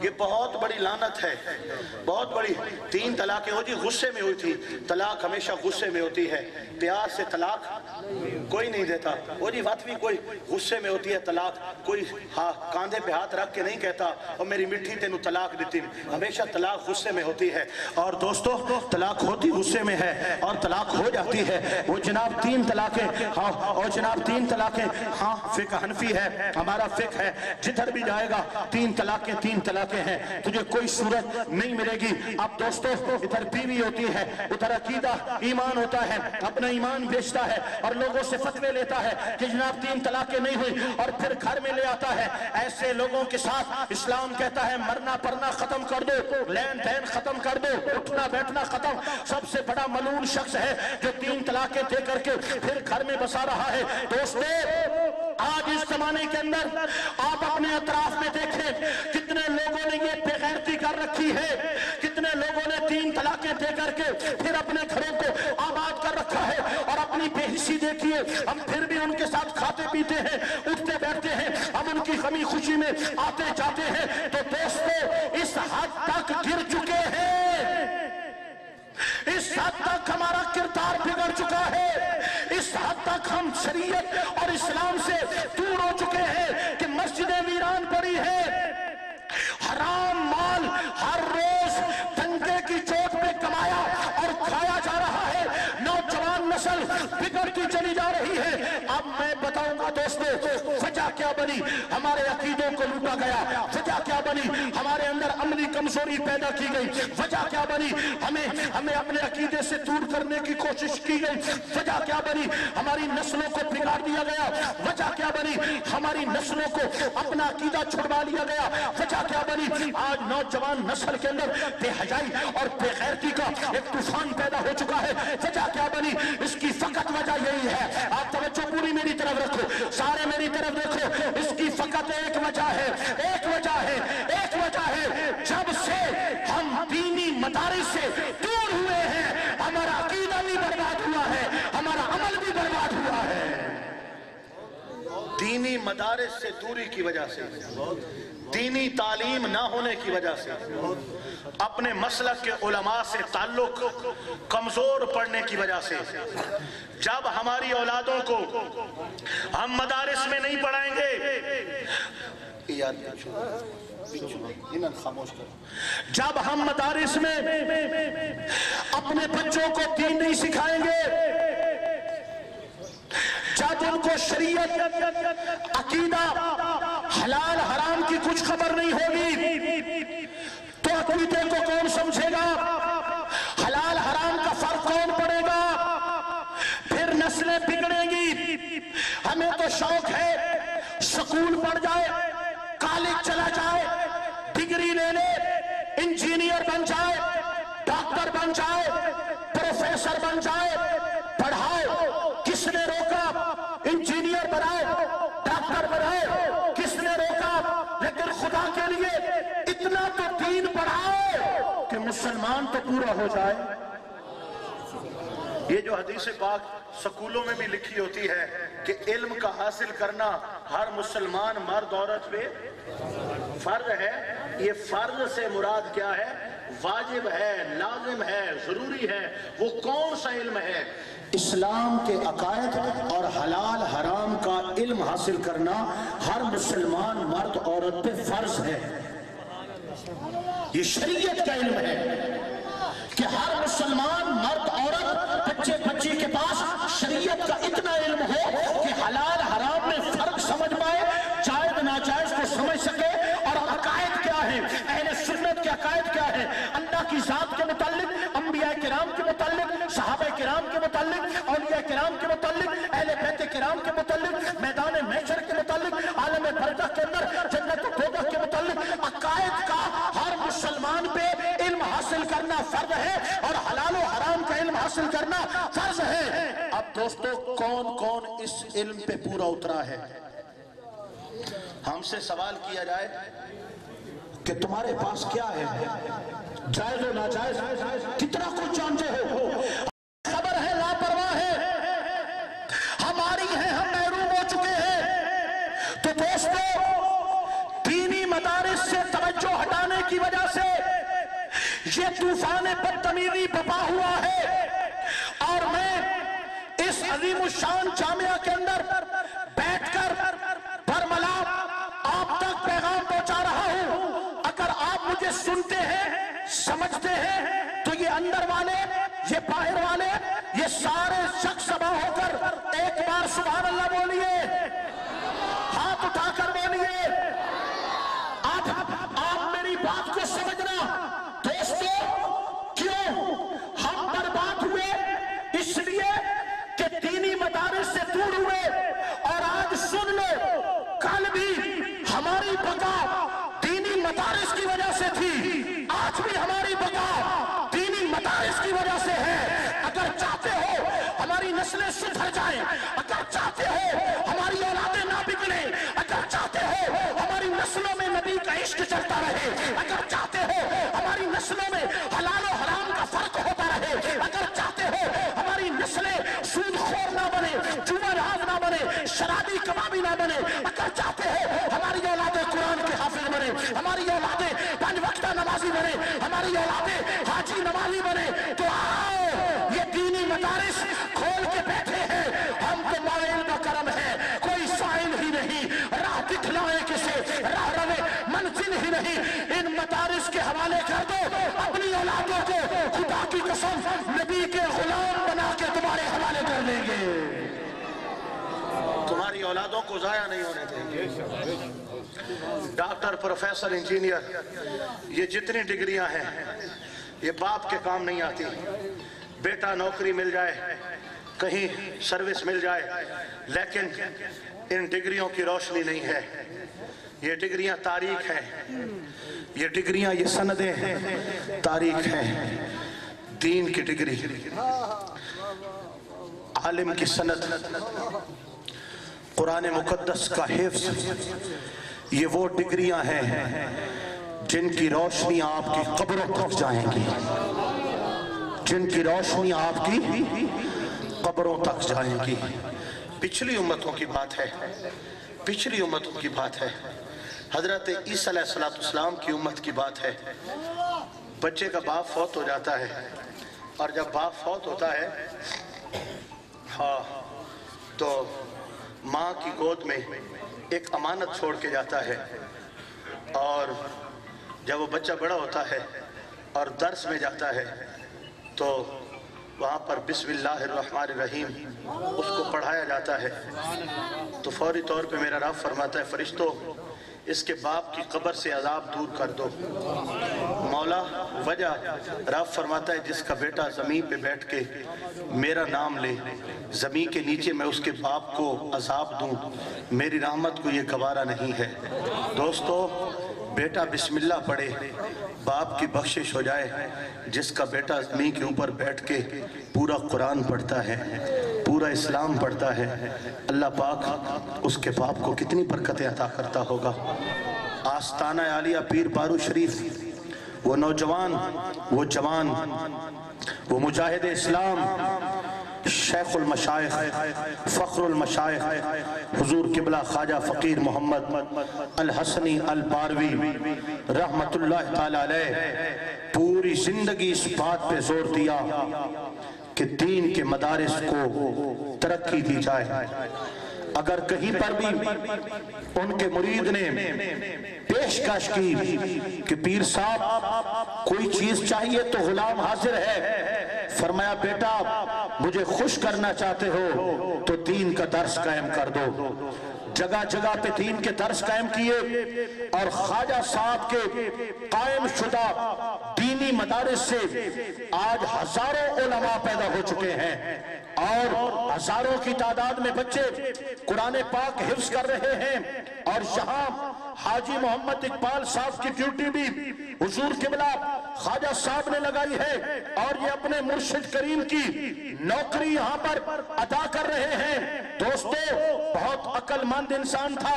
یہ بہت بڑی لعنت ہے، بہت بڑی۔ 3 طلاقیں ہو جی غصے میں ہوئی تھی، طلاق ہمیشہ غصے میں ہوتی ہے، پیار سے طلاق کوئی نہیں دیتا۔ وہ جی بات بھی کوئی غصے میں ہوتی ہے طلاق، کوئی کاندھے پہ ہاتھ رکھ کے نہیں کہتا اور میری مٹھی تینوں طلاق دیتی، ہمیشہ طلاق غصے میں ہوتی ہے۔ اور دوستو طلاق ہوتی غصے میں ہے اور طلاق ہو جاتی ہے۔ وہ جناب 3 طلاقیں، اور جناب 3 طلاقیں، فقہ حنفی ہے ہمارا فقہ ہے، جدھر بھی جائے گا 3 طلاقیں 3 طلاقیں ہیں، تجھے کوئی صورت نہیں ملے گی۔ اب دوستو ادھر بیوی ہوتی ہے، ادھر عقیدہ ایمان ہوتا ہے، اپنا ایمان بیچتا ہے اور لوگوں سے فتوے لیتا ہے کہ جناب 3 طلاقیں نہیں ہوئی، اور پھر گھر میں لے آتا ہے۔ ایسے لوگوں کے ساتھ اسلام کہتا ہے مرنا پرنا ختم کر دو، لین دین ختم کر دو، اٹھنا بیٹھنا ختم۔ سب سے بڑا ملعون شخص ہے جو 3 طلاقیں دے کر کے پھر گھر میں بسا رہا ہے۔ دوستو آج اس زمانے کے اندر آپ اپنے اطراف میں دیکھیں کتنے لوگوں نے یہ بے غیرتی کر رکھی ہے، کتنے لوگوں نے 3 طلاقیں دے کر کے پھر اپنے گھروں کو آباد کر رکھا ہے، اور اپنی بے حسی دیکھیے، ہم پھر بھی ان کے ساتھ کھاتے پیتے ہیں، اٹھتے بیٹھتے ہیں، ہم ان کی غمی خوشی میں آتے جاتے ہیں۔ تو دوستو اس حد تک گر چکے ہیں، اس حد تک ہمارا کردار بگڑ چکا ہے، اس حد تک ہم شریعت اور اسلام سے دور ہو چکے ہیں کہ مسجدیں ویران پڑی ہیں، حرام مال ہر روز دنگے کی چوٹ پہ کمایا اور کھایا جا رہا ہے، نوجوان نسل بگڑتی چلی جا رہی ہے۔ اب میں بتاؤں گا دوستو وجہ کیا بنی، ہمارے عقیدوں کو لوٹا گیا، وجہ کیا بنی ہمارے اندر عملی کمزوری پیدا کی گئی، وجہ کیا بنی ہمیں اپنے عقیدے سے دور کرنے کی کوشش کی گئی، وجہ کیا بنی ہماری نسلوں کو بگاڑ دیا گیا، وجہ کیا بنی ہماری نسلوں کو اپنا عقیدہ چھڑوا لیا گیا، وجہ کیا بنی آج نوجوان نسل کے اندر بے حیائی اور بے غیرتی کا ایک طوفان پیدا ہو چکا ہے، وجہ کیا بنی اس کی فقط وجہ یہی ہے۔ آپ توجہ پوری میری طرف رکھو، سارے میری طرف دیکھو، اس کی فقط ایک وجہ ہے، ایک وجہ ہے، ایک وجہ ہے، جب سے ہم دینی مدارس سے دور ہوئے ہیں ہمارا عقیدہ بھی برباد ہوا ہے، ہمارا عمل بھی برباد ہوا ہے۔ دینی مدارس سے دوری کی وجہ سے، دینی تعلیم نہ ہونے کی وجہ سے، اپنے مسلک کے علماء سے تعلق کمزور پڑنے کی وجہ سے، جب ہماری اولادوں کو ہم مدارس میں نہیں پڑھائیں گے، جب ہم مدارس میں اپنے بچوں کو دین نہیں سکھائیں گے، جب ان کو شریعت عقیدہ حلال حرام کی کچھ خبر نہیں ہوگی، تو عقیدے کو کون سمجھے گا، حلال حرام کا فرق کون پڑے گا، پھر نسلیں بگڑیں گی۔ ہمیں تو شوق ہے سکول پڑھ جائے، کالج چلا جائے، ڈگری لے لے، انجینئر بن جائے، ڈاکٹر بن جائے، پروفیسر بن جائے، پڑھائے، کس نے روکا، انجینئر بنائے، ڈاکٹر بنائے، کس نے روکا، لیکن خدا کے لیے اتنا تو دین پڑھاؤ کہ مسلمان تو پورا ہو جائے۔ یہ جو حدیث پاک سکولوں میں بھی لکھی ہوتی ہے کہ علم کا حاصل کرنا ہر مسلمان مرد عورت پہ فرض ہے، یہ فرض سے مراد کیا ہے، واجب ہے، لازم ہے، ضروری ہے۔ وہ کون سا علم ہے؟ اسلام کے عقائد اور حلال حرام کا علم حاصل کرنا ہر مسلمان مرد عورت پہ فرض ہے۔ یہ شریعت کا علم ہے کہ ہر مسلمان مرد عورت بچے بچی کے پاس شریعت کا اتنا علم ہو کہ حلال حرام میں فرق سمجھ پائے، جائز ناجائز کو سمجھ سکے، اور عقائد کیا ہے، اہل سنت کے عقائد کیا ہے، اللہ کی ذات کے متعلق، انبیاء کرام کے متعلق، صحابہ کرام کے متعلق، اولیاء کرام کے متعلق، اہل بیت کرام کے متعلق، میدان محشر کے متعلق، عالم برزخ کے اندر جنت و دوزخ کے متعلق عقائد کا ہر مسلمان پہ علم حاصل کرنا فرض ہے، اور حلال و حرام کا علم حاصل کرنا فرض ہے۔ اب دوستو کون کون اس علم پہ پورا اترا ہے؟ ہم سے سوال کیا جائے کہ تمہارے پاس کیا ہے، جائز و ناجائز کتنا کچھ جانتے ہو، خبر ہے لاپرواہ ہے، ہماری ہے ہم محروم ہو چکے ہیں۔ تو دوستو دینی مدارس سے توجہ ہٹانے یہ طوفان بدتمیزی بپا ہوا ہے، اور میں اس عظیم الشان جامعہ کے اندر بیٹھ کر برملا آپ تک پیغام پہنچا رہا ہوں۔ اگر آپ مجھے سنتے ہیں، سمجھتے ہیں، تو یہ اندر والے، یہ باہر والے، یہ سارے شخص جمع ہو کر ایک بار سبحان اللہ بولیے، ہاتھ اٹھا کر بولیے۔ آپ میری بات کو سمجھنا دوستو، کیوں ہم برباد ہوئے؟ اس لیے کہ دینی مدارس سے دور ہوئے۔ اور آج سن لو، کل بھی ہماری بقا دینی مدارس کی وجہ سے تھی، آج بھی ہماری بقا دینی مدارس کی وجہ سے ہے۔ اگر چاہتے ہو ہماری نسلیں سدھر جائیں، اگر چاہتے ہو ہماری اولادیں نہ بگڑیں، اگر چاہتے ہو ہماری نسلوں میں نبی کا عشق چلتا رہے، اگر چاہتے ہو ہماری نسلوں میں حلال و حرام کا فرق ہوتا رہے، اگر چاہتے ہو ہماری نسلیں سود خور نہ بنے، جوا راز نہ بنے، شرابی کبابی نہ بنے، اگر چاہتے ہو ہماری اولادیں قرآن کے حافظ بنے، ہماری اولادیں 5 وقتہ نمازی بنے، ہماری اولادیں حاجی نمازی بنے، تو آؤ یہ دینی مدارس کھول کے بیٹھے ہیں۔ ہم تو مائل کا کرم ہے، کوئی سائل ہی نہیں، راہ دکھلائے کسے، راہ روے منزل ہی نہیں۔ ان مدارس کے حوالے کر دو اپنی اولادوں کو، خدا کی قسم نبی کے غلام بنا کے تمہارے حوالے کر دیں گے، تمہاری اولادوں کو ضائع نہیں ہونے دیں گے۔ ڈاکٹر، پروفیسر، انجینئر، یہ جتنی ڈگریاں ہیں یہ باپ کے کام نہیں آتی۔ بیٹا نوکری مل جائے، کہیں سروس مل جائے، لیکن ان ڈگریوں کی روشنی نہیں ہے۔ یہ ڈگریاں تاریخ ہیں، یہ ڈگریاں، یہ سندیں ہیں، تاریخ ہیں۔ دین کی ڈگری، عالم کی سند، قرآن مقدس کا حفظ، یہ وہ ڈگریاں ہیں جن کی روشنی آپ کی قبروں تک جائیں گی، جن کی روشنی آپ کی قبروں تک جائیں گی۔ پچھلی امتوں کی بات ہے، پچھلی امتوں کی بات ہے، حضرت عیسیٰ علیہ السلام کی امت کی بات ہے۔ بچے کا باپ فوت ہو جاتا ہے، اور جب باپ فوت ہوتا ہے تو ماں کی گود میں ایک امانت چھوڑ کے جاتا ہے، اور جب وہ بچہ بڑا ہوتا ہے اور درس میں جاتا ہے تو وہاں پر بسم اللہ الرحمن الرحیم اس کو پڑھایا جاتا ہے، تو فوری طور پہ میرا رب فرماتا ہے، فرشتوں اس کے باپ کی قبر سے عذاب دور کر دو۔ مولا وجہ، رب فرماتا ہے جس کا بیٹا زمین پہ بیٹھ کے میرا نام لے، زمین کے نیچے میں اس کے باپ کو عذاب دوں، میری رحمت کو یہ گوارا نہیں ہے۔ دوستو، بیٹا بسم اللہ پڑھے، باپ کی بخشش ہو جائے۔ جس کا بیٹا زمین کے اوپر بیٹھ کے پورا قرآن پڑھتا ہے، پورا اسلام پڑھتا ہے، اللہ پاک اس کے باپ کو کتنی برکتیں عطا کرتا ہوگا۔ آستانہ عالیہ پیر بارو شریف، وہ نوجوان، وہ جوان، وہ مجاہد اسلام، شیخ المشائخ، فخر المشائخ، حضور قبلہ خواجہ فقیر محمد الحسنی الباروی رحمت اللہ تعالی علیہ، پوری زندگی اس بات پہ زور دیا کہ دین کے مدارس کو ترقی دی جائے۔ اگر کہیں پر بھی ان کے مرید نے پیشکش کی کہ پیر صاحب کوئی چیز چاہیے تو غلام حاضر ہے، فرمایا بیٹا مجھے خوش کرنا چاہتے ہو تو دین کا درس قائم کر دو۔ جگہ جگہ پہ دین کے درس قائم کیے، اور خواجہ صاحب کے قائم شدہ دینی مدارس سے آج ہزاروں علماء پیدا ہو چکے ہیں، اور ہزاروں کی تعداد میں بچے قرآن پاک حفظ کر رہے ہیں۔ اور یہاں حاجی محمد اقبال صاحب کی ڈیوٹی بھی حضور قبلہ خواجہ صاحب نے لگائی ہے، اور یہ اپنے مرشد کریم کی نوکری یہاں پر ادا کر رہے ہیں۔ دوستو، بہت عقل مند انسان تھا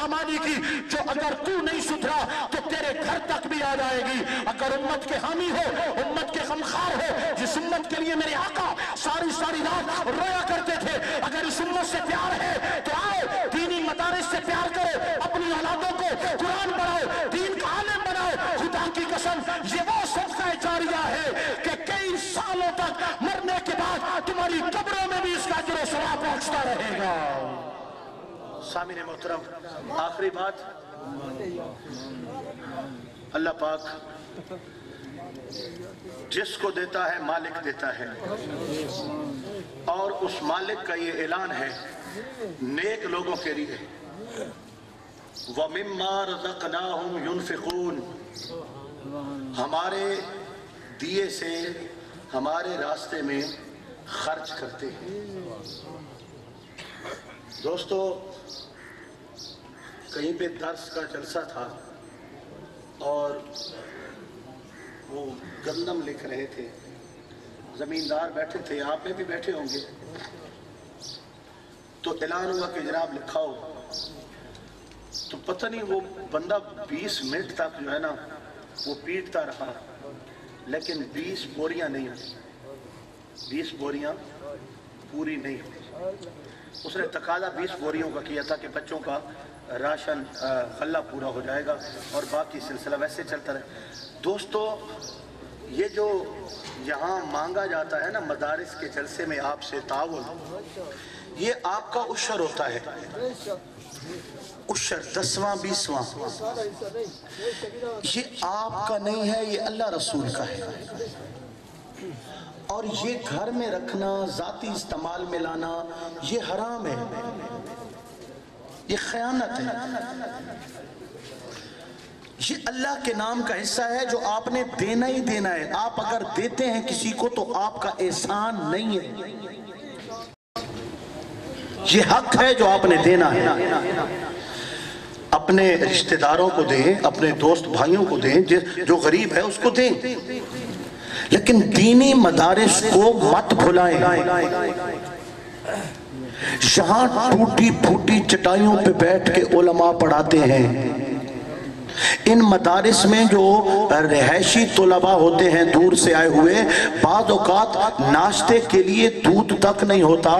نافرمانی کی جو اگر تو نہیں سدھرا تو تیرے گھر تک بھی آ جائے گی۔ اگر امت کے حامی ہو، امت کے غمخوار ہو، جس امت کے لیے میرے آقا ساری ساری رات رویا کرتے تھے، اگر اس امت سے پیار ہے تو آؤ دینی مدارس سے پیار کرو، اپنی اولادوں کو قرآن پڑھاؤ، دین کا عالم بناؤ۔ خدا کی قسم یہ وہ صدقہ جاریہ ہے کہ کئی سالوں تک مرنے کے بعد تمہاری قبروں میں بھی اس کا اجر و ثواب پہنچتا رہے گا۔ سامعین محترم، آخری بات، اللہ پاک جس کو دیتا ہے مالک دیتا ہے، اور اس مالک کا یہ اعلان ہے نیک لوگوں کے لیے، وَمِمَّا رَزَقْنَاهُمْ يُنْفِقُونَ، ہمارے دیے سے ہمارے راستے میں خرچ کرتے ہیں۔ دوستو، کہیں پہ درس کا جلسہ تھا اور وہ گندم لکھ رہے تھے، زمیندار بیٹھے تھے، آپ میں بھی بیٹھے ہوں گے، تو اعلان ہوا کہ جناب لکھاؤ، تو پتہ نہیں وہ بندہ 20 منٹ تک جو ہے نا وہ پیٹتا رہا، لیکن 20 بوریاں نہیں ہوئی، 20 بوریاں پوری نہیں ہوئی۔ اس نے تقاضا 20 بوریوں کا کیا تھا کہ بچوں کا راشن غلہ پورا ہو جائے گا اور باقی سلسلہ ویسے چلتا رہے۔ دوستو، یہ جو یہاں مانگا جاتا ہے نا مدارس کے جلسے میں آپ سے تعاون، یہ آپ کا عشر ہوتا ہے، عشر 10واں 20واں، یہ آپ کا نہیں ہے، یہ اللہ رسول کا ہے، اور یہ گھر میں رکھنا، ذاتی استعمال میں لانا، یہ حرام ہے، یہ خیانت ہے، یہ اللہ کے نام کا حصہ ہے جو آپ نے دینا ہی دینا ہے۔ آپ اگر دیتے ہیں کسی کو تو آپ کا احسان نہیں ہے، یہ حق ہے جو آپ نے دینا ہے۔ اپنے رشتہ داروں کو دیں، اپنے دوست بھائیوں کو دیں، جو غریب ہے اس کو دیں، لیکن دینی مدارس کو مت بھلائیں۔ یہاں ٹوٹی پھوٹی چٹائیوں پہ بیٹھ کے علماء پڑھاتے ہیں، ان مدارس میں جو رہائشی طلباء ہوتے ہیں دور سے آئے ہوئے، بعض اوقات ناشتے کے لیے دودھ تک نہیں ہوتا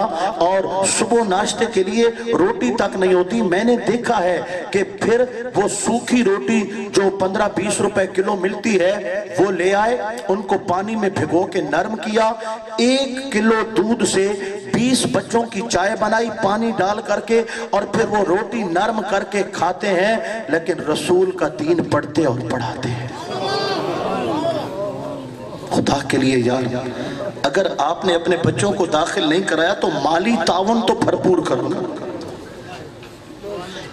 اور صبح ناشتے کے لیے روٹی تک نہیں ہوتی۔ میں نے دیکھا ہے کہ پھر وہ سوکھی روٹی جو 15-20 روپے کلو ملتی ہے وہ لے آئے، ان کو پانی میں بھگو کے نرم کیا، 1 کلو دودھ سے 20 بچوں کی چائے بنائی پانی ڈال کر کے، اور پھر وہ روٹی نرم کر کے کھاتے ہیں، لیکن رسول کا دین پڑھتے اور پڑھاتے ہیں۔ خدا کے لیے یار، اگر آپ نے اپنے بچوں کو داخل نہیں کرایا تو مالی تعاون تو بھرپور کرو نا۔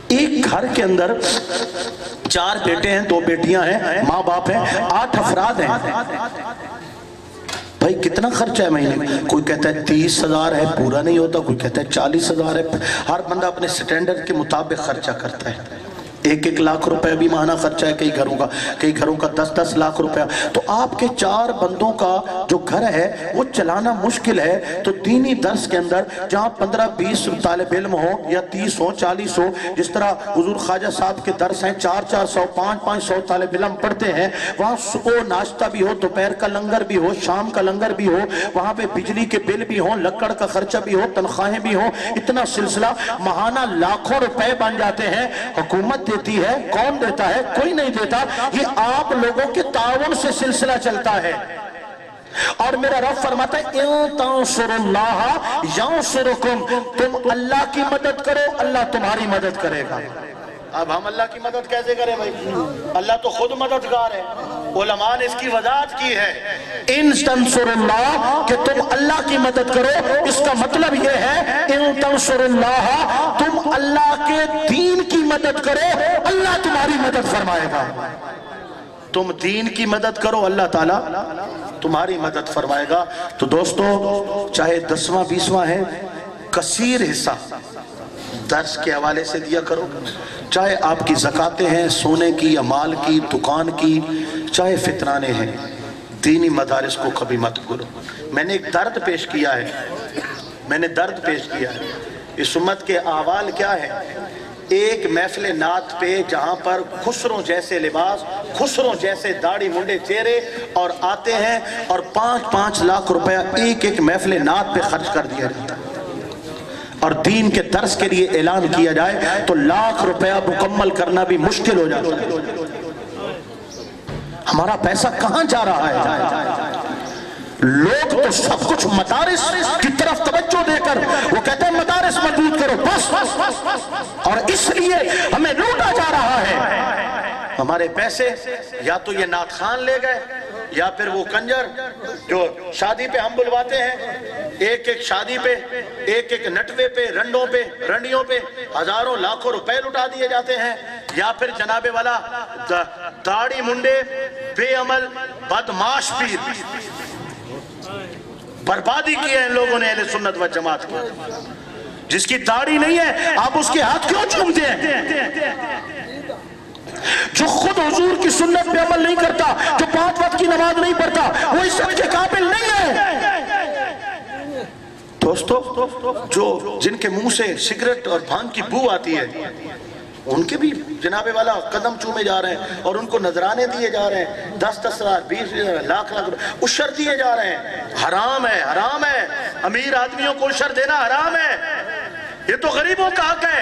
ایک گھر کے اندر 4 بیٹے ہیں، 2 بیٹیاں ہیں، ماں باپ ہیں، 8 افراد ہیں، بھائی کتنا خرچہ ہے مہینے میں؟ کوئی کہتا ہے 30,000 ہے، پورا نہیں ہوتا، کوئی کہتا ہے 40,000 ہے، ہر بندہ اپنے سٹینڈرڈ کے مطابق خرچہ کرتا ہے۔ 1-1 لاکھ روپے بھی ماہانہ خرچہ ہے کئی گھروں کا 10-10 لاکھ روپے۔ تو آپ کے 4 بندوں کا جو گھر ہے وہ چلانا مشکل ہے، تو دینی درس کے اندر جہاں 15-20 طالب علم ہو یا 30 ہو 40 ہو، جس طرح حضور خواجہ صاحب کے درس ہیں 400-400 500-500 طالب علم پڑھتے ہیں، وہاں صبح ناشتہ بھی ہو، دوپہر کا لنگر بھی ہو، شام کا لنگر بھی ہو، وہاں پہ بجلی کے بل بھی ہوں، لکڑ کا خرچہ بھی ہو، تنخواہیں بھی ہوں، اتنا سلسلہ ماہانہ لاکھوں روپے بن جاتے ہیں۔ حکومت دیتی ہے، کون دیتا ہے؟ کوئی نہیں دیتا، یہ آپ لوگوں کے تعاون سے سلسلہ چلتا ہے۔ اور میرا رب فرماتا ہے اِن تنصروا اللہ ینصرکم، تم اللہ کی مدد کرو اللہ تمہاری مدد کرے گا۔ اب ہم اللہ کی مدد کیسے کریں بھائی؟ اللہ تو خود مددگار ہے۔ علماء نے اس کی وضاحت کی ہے، ان تنصروا اللہ، کہ تم اللہ کی مدد کرو، اس کا مطلب یہ ہے ان تنصروا اللہ، تم اللہ کے دین کی مدد کرو اللہ تمہاری مدد فرمائے گا۔ تم دین کی مدد کرو اللہ تعالیٰ تمہاری مدد فرمائے گا۔ تو دوستو، چاہے 10واں 20واں ہے، کثیر حصہ درس کے حوالے سے دیا کرو، چاہے آپ کی زکاتیں ہیں سونے کی یا مال کی، دکان کی، چاہے فطرانے ہیں، دینی مدارس کو کبھی مت بھولو۔ میں نے ایک درد پیش کیا ہے، اس امت کے احوال کیا ہے؟ ایک محفل نعت پہ جہاں پر خسروں جیسے لباس، خسروں جیسے داڑھی منڈے چہرے اور آتے ہیں اور 5-5 لاکھ روپیہ ایک ایک محفل نعت پہ خرچ کر دیا جاتا ہے، اور دین کے درس کے لیے اعلان کیا جائے تو لاکھ روپیہ مکمل کرنا بھی مشکل ہو جاتا ہے۔ ہمارا پیسہ کہاں جا رہا ہے؟ لوگ تو سب کچھ مدارس کی طرف توجہ دے کر وہ کہتے ہیں مدارس مضبوط کرو بس، اور اس لیے ہمیں لوٹا جا رہا ہے۔ ہمارے پیسے یا تو یہ نعت خان لے گئے یا پھر وہ کنجر جو شادی پہ ہم بلواتے ہیں، ایک ایک شادی پہ، ایک ایک نٹوے پہ، رنڈوں پہ، رنڈیوں پہ ہزاروں لاکھوں روپے لٹا دیے جاتے ہیں، یا پھر جناب والا داڑھی منڈے بے عمل بدماش پیر، بربادی کی ہے ان لوگوں نے اہل سنت و جماعت کی۔ جس کی داڑھی نہیں ہے آپ اس کے ہاتھ کیوں چومتے ہیں؟ جو خود حضور کی سنت پہ عمل نہیں کرتا، جو 5 وقت کی نماز نہیں پڑھتا، وہ عزت کے قابل نہیں ہے۔ دوستو، جن کے منہ سے سگریٹ اور بھانگ کی بو آتی ہے، ان کے بھی جناب والا قدم چومے جا رہے ہیں اور ان کو نذرانے دیے جا رہے ہیں، 10-10 ہزار 20 لاکھ عشر دیے جا رہے ہیں۔ حرام ہے، حرام ہے، امیر آدمیوں کو عشر دینا حرام ہے، یہ تو غریبوں کا حق ہے۔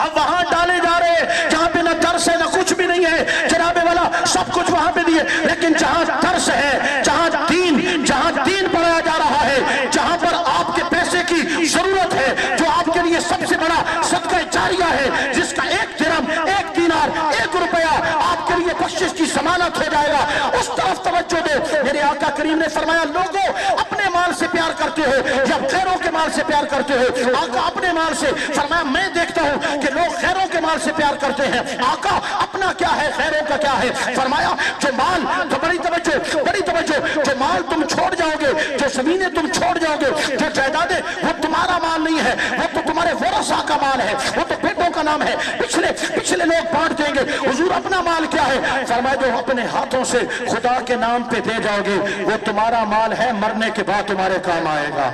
اب وہاں ڈالے جا رہے ہیں جہاں پہ نہ درس ہے نہ کچھ بھی نہیں ہے، جناب والا سب کچھ وہاں پہ دیے، لیکن جہاں درس ہے، جہاں دین پڑھایا جا رہا ہے، جہاں پر آپ کے پیسے کی ضرورت ہے، جو آپ کے لیے سب سے بڑا صدقہ جاریہ ہے، جس کا 1 درہم، 1 دینار، 1 روپیہ آپ کے لیے بخشش کی ضمانت ہو جائے گا، اس طرف توجہ دے۔ میرے آقا کریم نے فرمایا لوگوں اپنے مال سے پیار کرتے ہو یا غیروں کے مال سے پیار کرتے ہو؟ آقا اپنے مال سے۔ فرمایا میں دیکھتا ہوں کہ لوگ غیروں کے مال سے پیار کرتے ہیں۔ آقا اپنا کیا ہے، غیروں کا کیا ہے؟ فرمایا جو مال، تو بڑی توجہ، جو مال تم چھوڑ جاؤ گے، جو زمینیں تم چھوڑ جاؤ گے، جو جائیدادیں، وہ تمہارا مال نہیں ہے، وہ تو تمہارے ورثاء کا مال ہے، وہ تو بیٹوں کا نام ہے، پچھلے لوگ بانٹ دیں گے۔ حضور اپنا مال کیا ہے؟ فرمایا جو اپنے ہاتھوں سے خدا کے نام پہ دے جاؤ گے وہ تمہارا مال ہے، مرنے کے بعد تمہارے کام آئے گا۔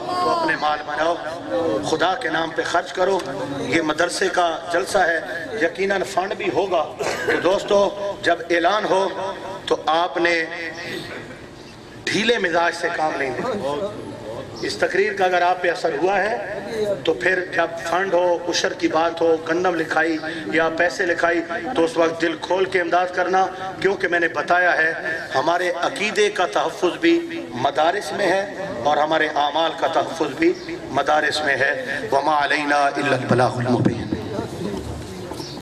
تو اپنے مال بناؤ، خدا کے نام پہ خرچ کرو۔ یہ مدرسے کا جلسہ ہے، یقیناً فنڈ بھی ہوگا، تو دوستو جب اعلان ہو تو آپ نے ڈھیلے مزاج سے کام لینا۔ اس تقریر کا اگر آپ پہ اثر ہوا ہے تو پھر جب فنڈ ہو، عشر کی بات ہو، گندم لکھائی یا پیسے لکھائی، تو اس وقت دل کھول کے امداد کرنا، کیونکہ میں نے بتایا ہے ہمارے عقیدے کا تحفظ بھی مدارس میں ہے اور ہمارے اعمال کا تحفظ بھی مدارس میں ہے۔ وَمَا عَلَيْنَا إِلَّا الْبَلَاغُ الْمُبِينُ۔